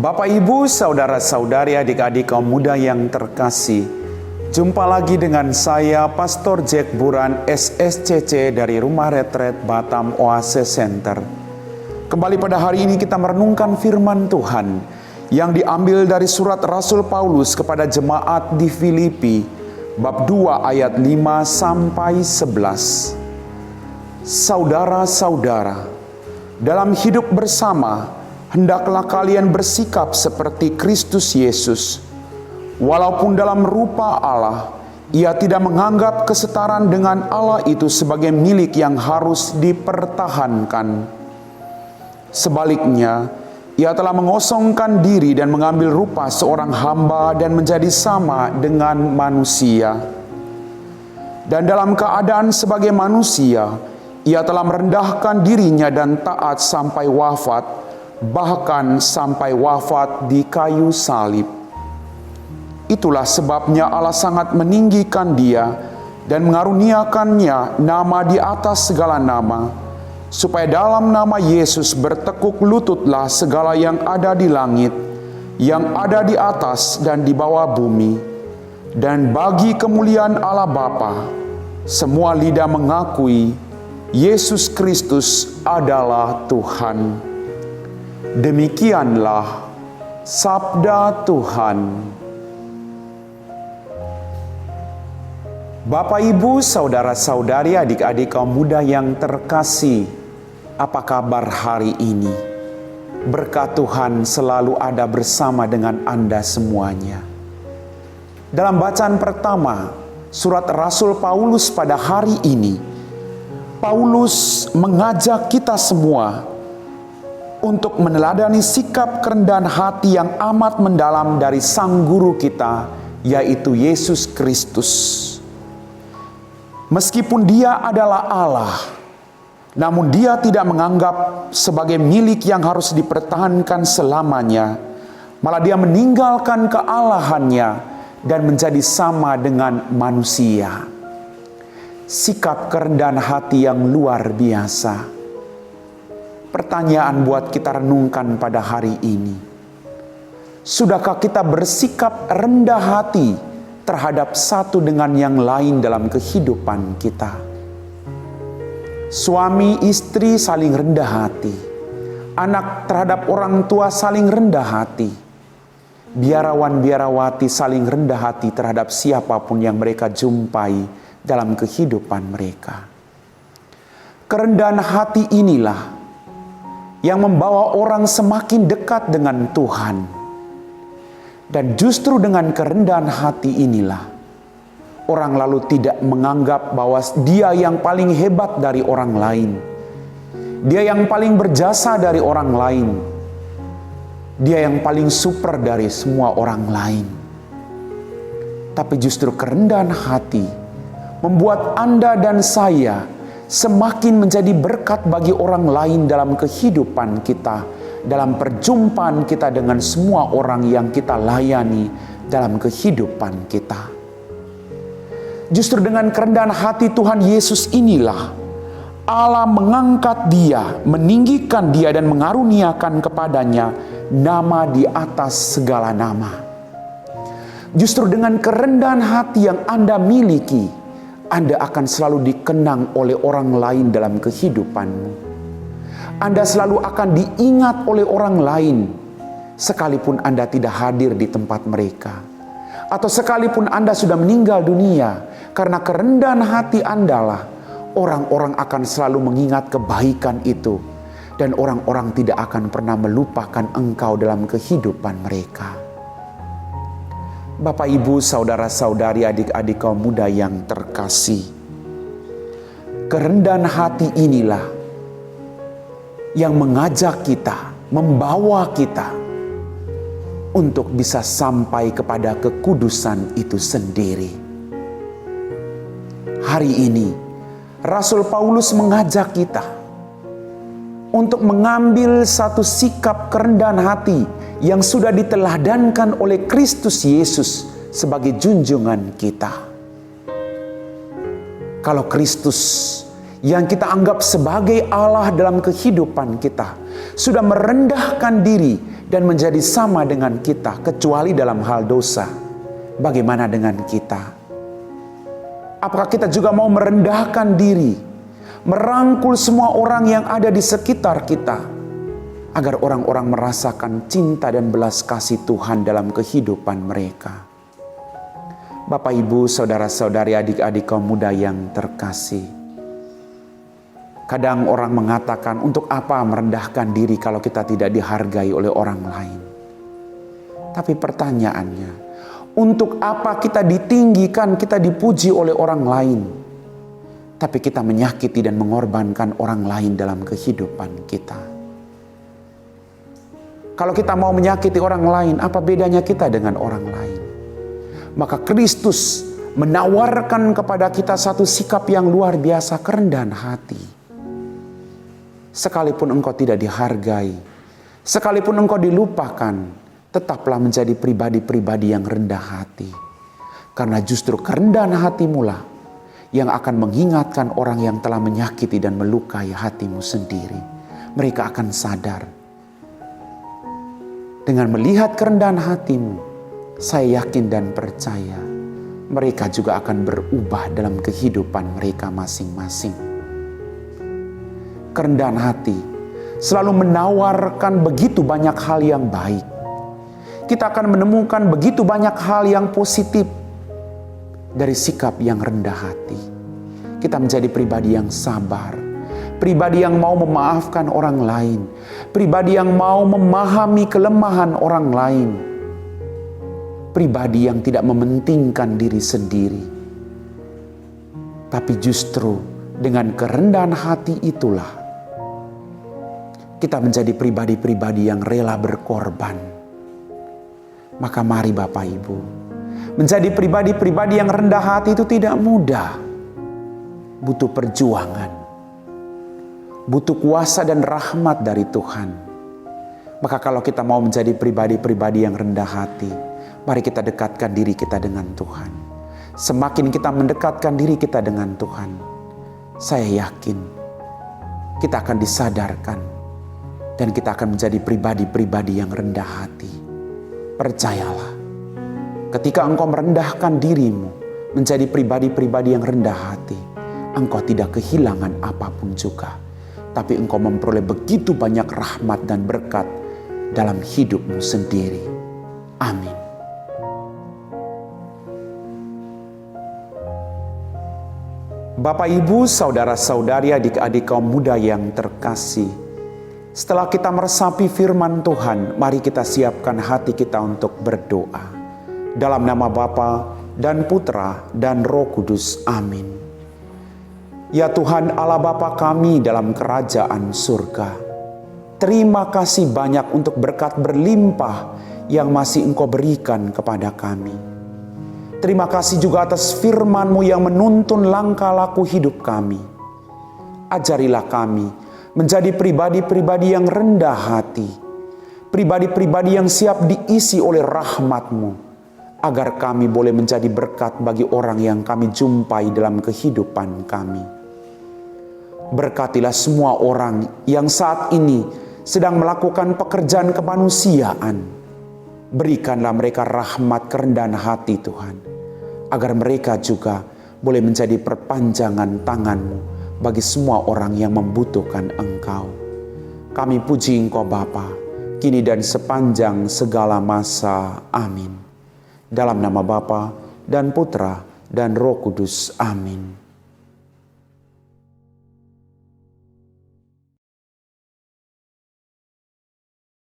Bapak, Ibu, saudara-saudari, adik-adik kaum muda yang terkasih, jumpa lagi dengan saya, Pastor Jack Buran, SSCC dari Rumah Retret Batam Oase Center. Kembali pada hari ini kita merenungkan firman Tuhan yang diambil dari surat Rasul Paulus kepada jemaat di Filipi, bab 2 ayat 5 sampai 11. Saudara-saudara, dalam hidup bersama, hendaklah kalian bersikap seperti Kristus Yesus. Walaupun dalam rupa Allah, ia tidak menganggap kesetaraan dengan Allah itu sebagai milik yang harus dipertahankan. Sebaliknya, ia telah mengosongkan diri dan mengambil rupa seorang hamba dan menjadi sama dengan manusia. Dan dalam keadaan sebagai manusia, ia telah merendahkan dirinya dan taat sampai wafat, bahkan sampai wafat di kayu salib. Itulah sebabnya Allah sangat meninggikan dia dan mengaruniakannya nama di atas segala nama, supaya dalam nama Yesus bertekuk lututlah segala yang ada di langit, yang ada di atas dan di bawah bumi. Dan bagi kemuliaan Allah Bapa, semua lidah mengakui Yesus Kristus adalah Tuhan. Demikianlah sabda Tuhan. Bapak, Ibu, saudara-saudari, adik-adik kaum muda yang terkasih, apa kabar hari ini? Berkat Tuhan selalu ada bersama dengan Anda semuanya. Dalam bacaan pertama, surat Rasul Paulus pada hari ini, Paulus mengajak kita semua untuk meneladani sikap kerendahan hati yang amat mendalam dari Sang Guru kita, yaitu Yesus Kristus. Meskipun dia adalah Allah, namun dia tidak menganggap sebagai milik yang harus dipertahankan selamanya. Malah dia meninggalkan kealahannya dan menjadi sama dengan manusia. Sikap kerendahan hati yang luar biasa. Pertanyaan buat kita renungkan pada hari ini. Sudahkah kita bersikap rendah hati terhadap satu dengan yang lain dalam kehidupan kita? Suami istri saling rendah hati. Anak terhadap orang tua saling rendah hati. Biarawan-biarawati saling rendah hati terhadap siapapun yang mereka jumpai dalam kehidupan mereka. Kerendahan hati inilah yang membawa orang semakin dekat dengan Tuhan. Dan justru dengan kerendahan hati inilah orang lalu tidak menganggap bahwa dia yang paling hebat dari orang lain. Dia yang paling berjasa dari orang lain. Dia yang paling super dari semua orang lain. Tapi justru kerendahan hati membuat Anda dan saya semakin menjadi berkat bagi orang lain dalam kehidupan kita, dalam perjumpaan kita dengan semua orang yang kita layani dalam kehidupan kita. Justru dengan kerendahan hati Tuhan Yesus inilah Allah mengangkat dia, meninggikan dia dan mengaruniakan kepadanya nama di atas segala nama. Justru dengan kerendahan hati yang Anda miliki, Anda akan selalu dikenang oleh orang lain dalam kehidupanmu. Anda selalu akan diingat oleh orang lain, sekalipun Anda tidak hadir di tempat mereka. Atau sekalipun Anda sudah meninggal dunia, karena kerendahan hati Anda lah, orang-orang akan selalu mengingat kebaikan itu. Dan orang-orang tidak akan pernah melupakan engkau dalam kehidupan mereka. Bapak, Ibu, saudara-saudari, adik-adik kaum muda yang terkasih, kerendahan hati inilah yang mengajak kita, membawa kita untuk bisa sampai kepada kekudusan itu sendiri. Hari ini, Rasul Paulus mengajak kita untuk mengambil satu sikap kerendahan hati yang sudah diteladankan oleh Kristus Yesus sebagai junjungan kita. Kalau Kristus yang kita anggap sebagai Allah dalam kehidupan kita sudah merendahkan diri dan menjadi sama dengan kita, kecuali dalam hal dosa. Bagaimana dengan kita? Apakah kita juga mau merendahkan diri, merangkul semua orang yang ada di sekitar kita, agar orang-orang merasakan cinta dan belas kasih Tuhan dalam kehidupan mereka? Bapak, Ibu, saudara-saudari, adik-adik kaum muda yang terkasih, kadang orang mengatakan, untuk apa merendahkan diri kalau kita tidak dihargai oleh orang lain? Tapi pertanyaannya, untuk apa kita ditinggikan, kita dipuji oleh orang lain, tapi kita menyakiti dan mengorbankan orang lain dalam kehidupan kita? Kalau kita mau menyakiti orang lain, apa bedanya kita dengan orang lain? Maka Kristus menawarkan kepada kita satu sikap yang luar biasa, kerendahan hati. Sekalipun engkau tidak dihargai, sekalipun engkau dilupakan, tetaplah menjadi pribadi-pribadi yang rendah hati. Karena justru kerendahan hatimulah yang akan mengingatkan orang yang telah menyakiti dan melukai hatimu sendiri. Mereka akan sadar. Dengan melihat kerendahan hatimu, saya yakin dan percaya mereka juga akan berubah dalam kehidupan mereka masing-masing. Kerendahan hati selalu menawarkan begitu banyak hal yang baik. Kita akan menemukan begitu banyak hal yang positif dari sikap yang rendah hati. Kita menjadi pribadi yang sabar, pribadi yang mau memaafkan orang lain, pribadi yang mau memahami kelemahan orang lain, pribadi yang tidak mementingkan diri sendiri. Tapi justru dengan kerendahan hati itulah kita menjadi pribadi-pribadi yang rela berkorban. Maka mari Bapak Ibu, menjadi pribadi-pribadi yang rendah hati itu tidak mudah. Butuh perjuangan, butuh kuasa dan rahmat dari Tuhan. Maka kalau kita mau menjadi pribadi-pribadi yang rendah hati, mari kita dekatkan diri kita dengan Tuhan. Semakin kita mendekatkan diri kita dengan Tuhan, saya yakin kita akan disadarkan dan kita akan menjadi pribadi-pribadi yang rendah hati. Percayalah, ketika engkau merendahkan dirimu menjadi pribadi-pribadi yang rendah hati, engkau tidak kehilangan apapun juga, tapi engkau memperoleh begitu banyak rahmat dan berkat dalam hidupmu sendiri. Amin. Bapak, Ibu, saudara-saudari, adik-adik kaum muda yang terkasih, setelah kita meresapi firman Tuhan, mari kita siapkan hati kita untuk berdoa. Dalam nama Bapa dan Putra dan Roh Kudus. Amin. Ya Tuhan Allah Bapa kami dalam kerajaan surga, terima kasih banyak untuk berkat berlimpah yang masih Engkau berikan kepada kami. Terima kasih juga atas firman-Mu yang menuntun langkah laku hidup kami. Ajarilah kami menjadi pribadi-pribadi yang rendah hati, pribadi-pribadi yang siap diisi oleh rahmat-Mu, agar kami boleh menjadi berkat bagi orang yang kami jumpai dalam kehidupan kami. Berkatilah semua orang yang saat ini sedang melakukan pekerjaan kemanusiaan. Berikanlah mereka rahmat kerendahan hati Tuhan, agar mereka juga boleh menjadi perpanjangan tangan-Mu bagi semua orang yang membutuhkan Engkau. Kami puji Engkau Bapa, kini dan sepanjang segala masa. Amin. Dalam nama Bapa dan Putra dan Roh Kudus. Amin.